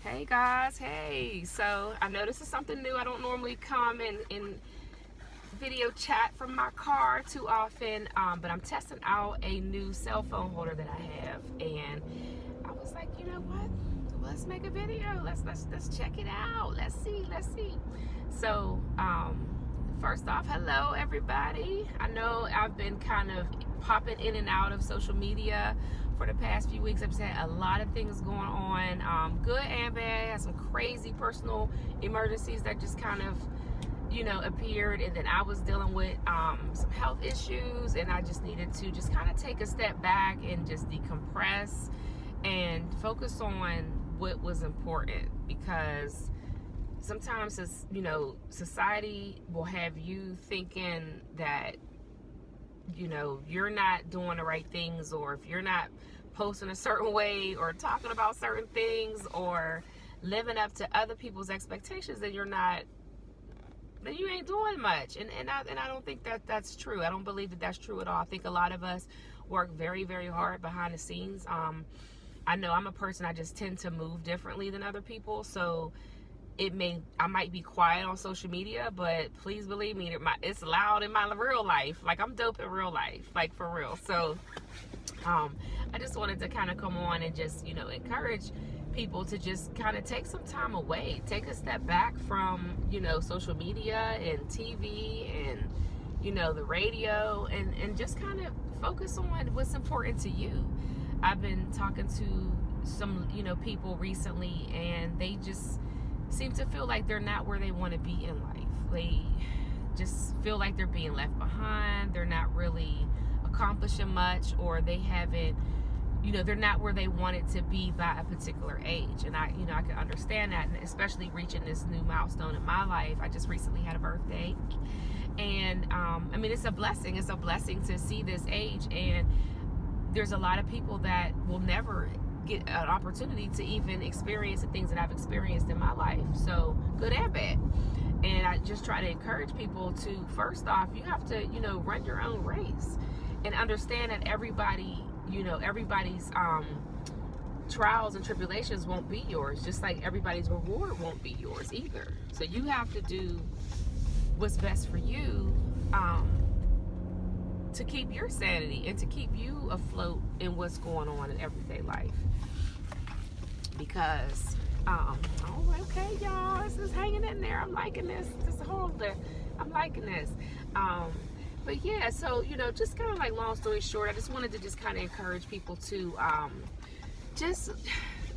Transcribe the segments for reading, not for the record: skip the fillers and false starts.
Hey guys, hey. So I know this is something new. I don't normally come in video chat from my car too often, but I'm testing out a new cell phone holder that I have, and I was like, you know what? Let's make a video. Let's check it out. Let's see. So first off, hello everybody. I know I've been kind of popping in and out of social media for the past few weeks. I've just had a lot of things going on, good and bad. I had some crazy personal emergencies that just kind of appeared, and then I was dealing with some health issues, and I just needed to just kind of take a step back and just decompress and focus on what was important, because sometimes society will have you thinking that you're not doing the right things, or if you're not posting a certain way or talking about certain things or living up to other people's expectations, then you ain't doing much. And I don't think that that's true. I don't believe that that's true at all. I think a lot of us work very, very hard behind the scenes. I know I'm a person, I just tend to move differently than other people, so I might be quiet on social media, but please believe me, it's loud in my real life. Like, I'm dope in real life, like, for real. So I just wanted to kind of come on and just encourage people to just kind of take some time away, take a step back from social media and TV and the radio, and just kind of focus on what's important to you. I've been talking to some people recently, and they just seem to feel like they're not where they want to be in life. They just feel like they're being left behind. They're not really accomplishing much, or they haven't, they're not where they wanted to be by a particular age. And I can understand that, and especially reaching this new milestone in my life. I just recently had a birthday, and it's a blessing. It's a blessing to see this age, and there's a lot of people that will never get an opportunity to even experience the things that I've experienced in my life, so good and bad. And I just try to encourage people to, first off, you have to run your own race and understand that everybody's trials and tribulations won't be yours, just like everybody's reward won't be yours either. So you have to do what's best for you, to keep your sanity and to keep you afloat in what's going on in everyday life. Because okay, y'all, this is hanging in there. I'm liking this holder. I'm liking this. But yeah, so just kind of like, long story short, I just wanted to just kind of encourage people to just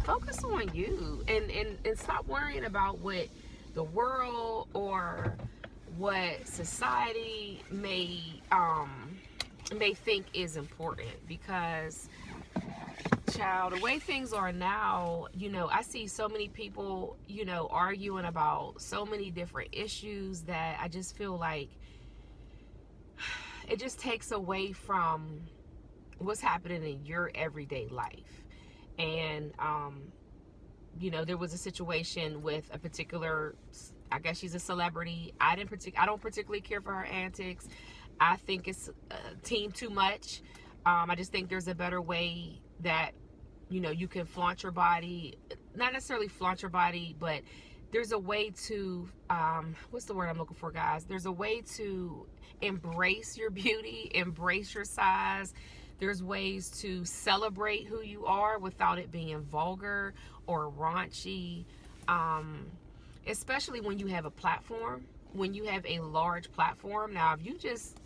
focus on you, and stop worrying about what the world or what society may think is important. Because, child, the way things are now, I see so many people arguing about so many different issues that I just feel like it just takes away from what's happening in your everyday life. And there was a situation with a particular, I guess she's a celebrity. I don't particularly care for her antics. I think it's team too much. I just think there's a better way that you can flaunt your body. Not necessarily flaunt your body, but there's a way to what's the word I'm looking for, guys? There's a way to embrace your beauty, embrace your size. There's ways to celebrate who you are without it being vulgar or raunchy, especially when you have a platform, when you have a large platform. Now, if you just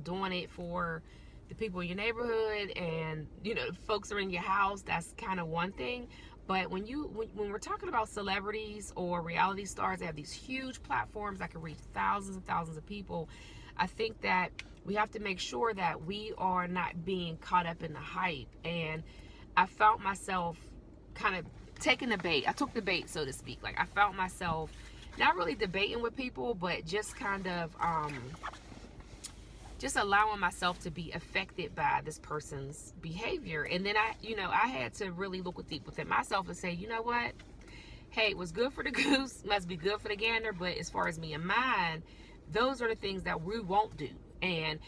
doing it for the people in your neighborhood and folks are in your house, that's kind of one thing. But when we're talking about celebrities or reality stars, they have these huge platforms that can reach thousands and thousands of people. I think that we have to make sure that we are not being caught up in the hype. And I found myself kind of taking the bait. I took the bait, so to speak. Like, I found myself not really debating with people, but just kind of just allowing myself to be affected by this person's behavior. And then I had to really look deep within myself and say, you know what? Hey, what's good for the goose must be good for the gander. But as far as me and mine, those are the things that we won't do. And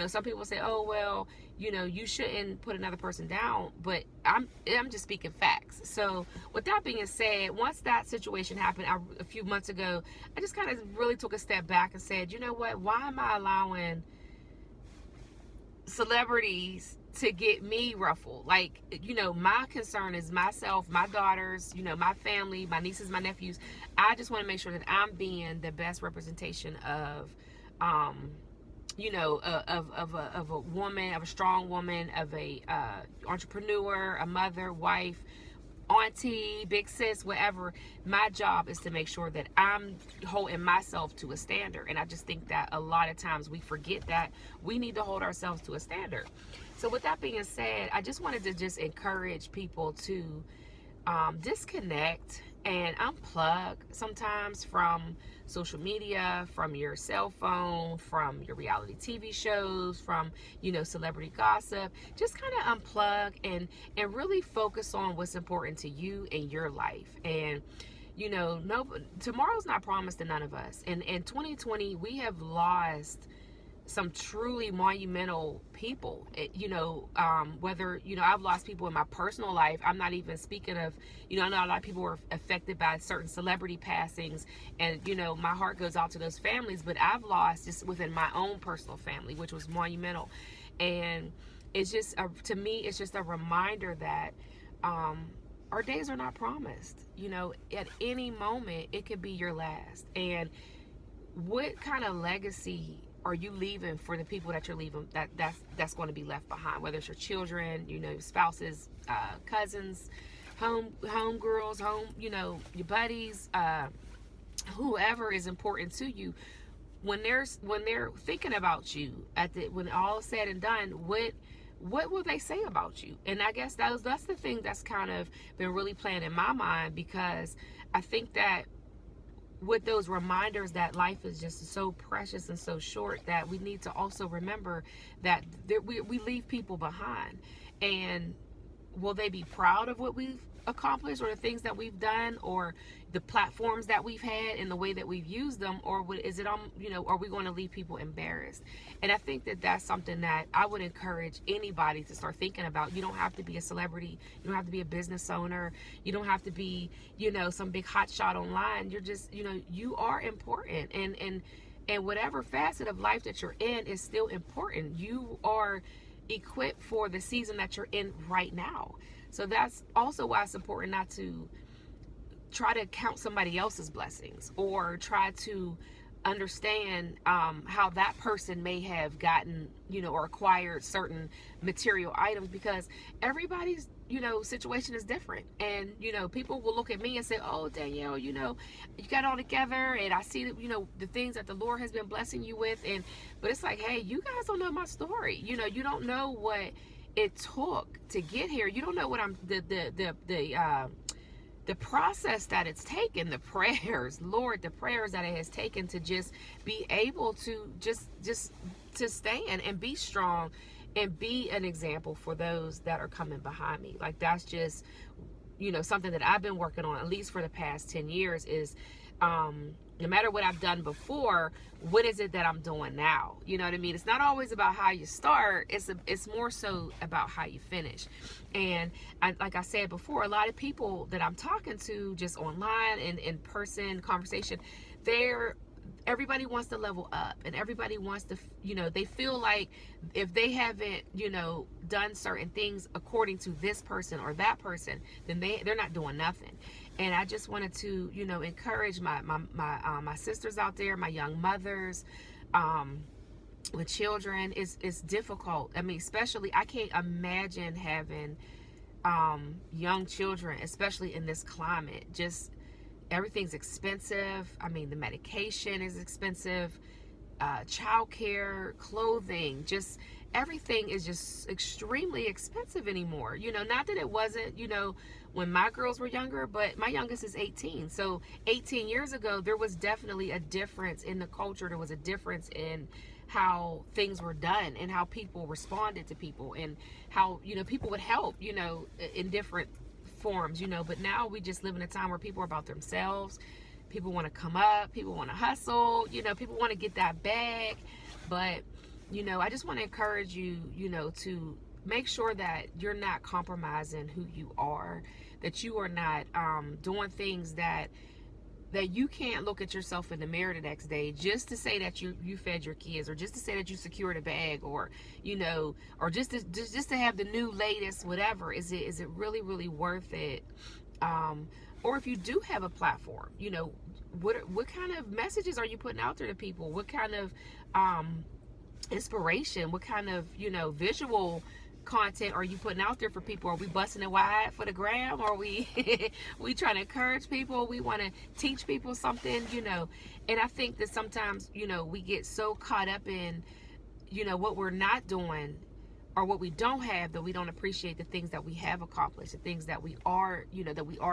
some people say, oh, well, you shouldn't put another person down, but I'm just speaking facts. So with that being said, once that situation happened a few months ago, I just kind of really took a step back and said, you know what, why am I allowing celebrities to get me ruffled? Like, my concern is myself, my daughters, my family, my nieces, my nephews. I just want to make sure that I'm being the best representation of of a woman, of a strong woman, of a entrepreneur, a mother, wife, auntie, big sis, whatever. My job is to make sure that I'm holding myself to a standard. And I just think that a lot of times we forget that we need to hold ourselves to a standard. So with that being said, I just wanted to just encourage people to disconnect and unplug sometimes from social media, from your cell phone, from your reality TV shows, from celebrity gossip. Just kind of unplug and really focus on what's important to you in your life. And no, tomorrow's not promised to none of us. And in 2020, we have lost some truly monumental people. Whether I've lost people in my personal life. I'm not even speaking of, I know a lot of people were affected by certain celebrity passings, and my heart goes out to those families. But I've lost just within my own personal family, which was monumental. And it's just to me, it's just a reminder that our days are not promised. At any moment it could be your last. And what kind of legacy are you leaving for the people that you're leaving, that's going to be left behind? Whether it's your children, spouses, cousins, home girls, your buddies, whoever is important to you. When they're thinking about you when all is said and done, what will they say about you? And I guess that's the thing that's kind of been really playing in my mind, because I think that with those reminders that life is just so precious and so short, that we need to also remember that we leave people behind. And will they be proud of what we've accomplished, or the things that we've done, or the platforms that we've had and the way that we've used them? Or is it are we going to leave people embarrassed? And I think that that's something that I would encourage anybody to start thinking about. You don't have to be a celebrity, you don't have to be a business owner, you don't have to be some big hot shot online. You're just you are important, and whatever facet of life that you're in is still important. You are equipped for the season that you're in right now. So that's also why it's important not to try to count somebody else's blessings, or try to understand how that person may have gotten, or acquired certain material items, because everybody's, situation is different. And, people will look at me and say, oh, Danielle, you got it all together, and I see that, the things that the Lord has been blessing you with. But it's like, hey, you guys don't know my story. You don't know what it took to get here. You don't know what the process that it's taken, the prayers, Lord, the prayers that it has taken to just be able to just to stand and be strong and be an example for those that are coming behind me. Like, that's just, something that I've been working on, at least for the past 10 years, is no matter what I've done before, what is it that I'm doing now? You know what I mean? It's not always about how you start. It's more so about how you finish. And like I said before, a lot of people that I'm talking to just online and in person conversation, everybody wants to level up, and everybody wants to, they feel like if they haven't, done certain things according to this person or that person, then they're not doing nothing. And I just wanted to, encourage my sisters out there, my young mothers, with children. It's difficult. I mean, especially, I can't imagine having young children, especially in this climate. Just everything's expensive. I mean, the medication is expensive, childcare, clothing, just everything is just extremely expensive anymore. Not that it wasn't, when my girls were younger, but my youngest is 18. So 18 years ago, there was definitely a difference in the culture. There was a difference in how things were done and how people responded to people, and how, people would help, in different forms, but now we just live in a time where people are about themselves. People want to come up, people want to hustle, people want to get that bag. But I just want to encourage you, to make sure that you're not compromising who you are, that you are not doing things that you can't look at yourself in the mirror the next day just to say that you fed your kids, or just to say that you secured a bag, or or just to have the new latest whatever. Is it really really worth it? Or if you do have a platform, what kind of messages are you putting out there to people? What kind of inspiration, what kind of visual content are you putting out there for people? Are we busting it wide for the gram? Or are we we trying to encourage people? We want to teach people something, and I think that sometimes we get so caught up in what we're not doing or what we don't have, that we don't appreciate the things that we have accomplished, the things that we are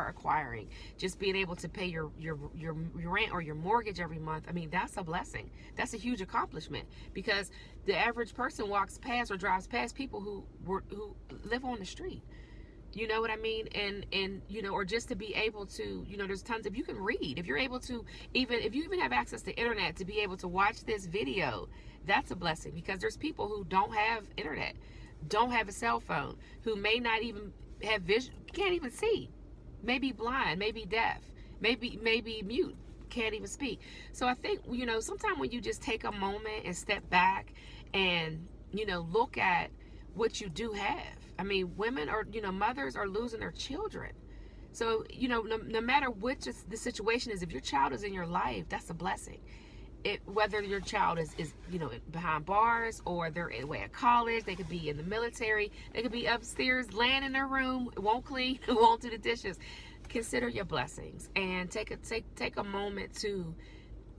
acquiring. Just being able to pay your rent or your mortgage every month. I mean, that's a blessing. That's a huge accomplishment, because the average person walks past or drives past people who live on the street. You know what I mean? And or just to be able to, there's tons, if you can read, if you're able to, if you even have access to internet to be able to watch this video, that's a blessing, because there's people who don't have internet, don't have a cell phone, who may not even have vision, can't even see, maybe blind, maybe deaf, maybe mute, can't even speak. So I think, sometimes when you just take a moment and step back and, look at what you do have. I mean, women are, mothers are losing their children. So, no matter which the situation is, if your child is in your life, that's a blessing. Whether your child is behind bars, or they're away at college, they could be in the military, they could be upstairs laying in their room, won't clean, won't do the dishes. Consider your blessings and take a moment to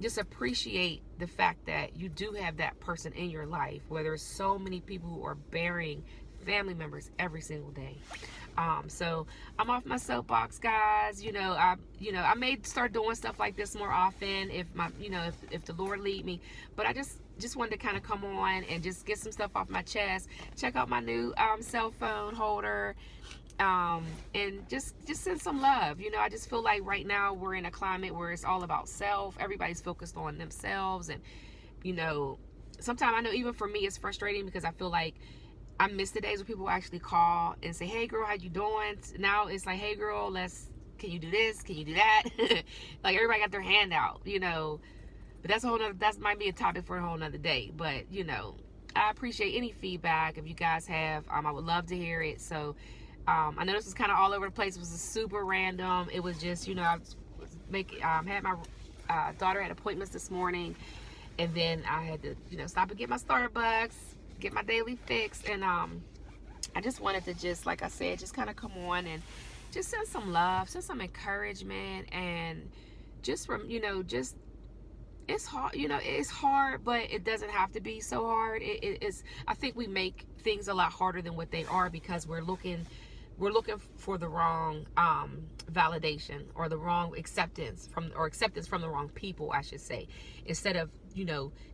just appreciate the fact that you do have that person in your life, where there's so many people who are burying family members every single day. So I'm off my soapbox, guys. I may start doing stuff like this more often if if the Lord lead me. But I just wanted to kind of come on and just get some stuff off my chest. Check out my new cell phone holder. And just send some love. I just feel like right now we're in a climate where it's all about self. Everybody's focused on themselves, and sometimes I know even for me it's frustrating, because I feel like I miss the days when people actually call and say, "Hey girl, how you doing?" Now it's like, "Hey girl, can you do this? Can you do that?" Like everybody got their hand out, But that might be a topic for a whole nother day. But I appreciate any feedback if you guys have. I would love to hear it. So I know this was kind of all over the place. It was super random. It was just I had my daughter had appointments this morning, and then I had to stop and get my Starbucks, get my daily fix, and I just wanted to just, like I said, just kind of come on and just send some love, send some encouragement, and just from just, it's hard, it's hard, but it doesn't have to be so hard. It's, I think we make things a lot harder than what they are, because we're looking for the wrong validation, or the wrong acceptance from the wrong people, I should say, instead of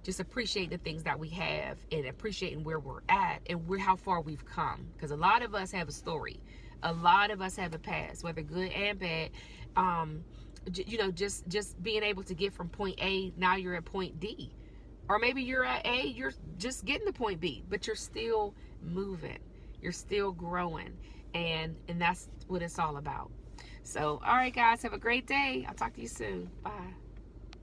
just appreciate the things that we have, and appreciating where we're at and how far we've come. Because a lot of us have a story, a lot of us have a past, whether good and bad. Just being able to get from point A, now you're at point D, or maybe you're at A, you're just getting to point B, but you're still moving, you're still growing, and that's what it's all about. So, all right, guys, have a great day. I'll talk to you soon. Bye.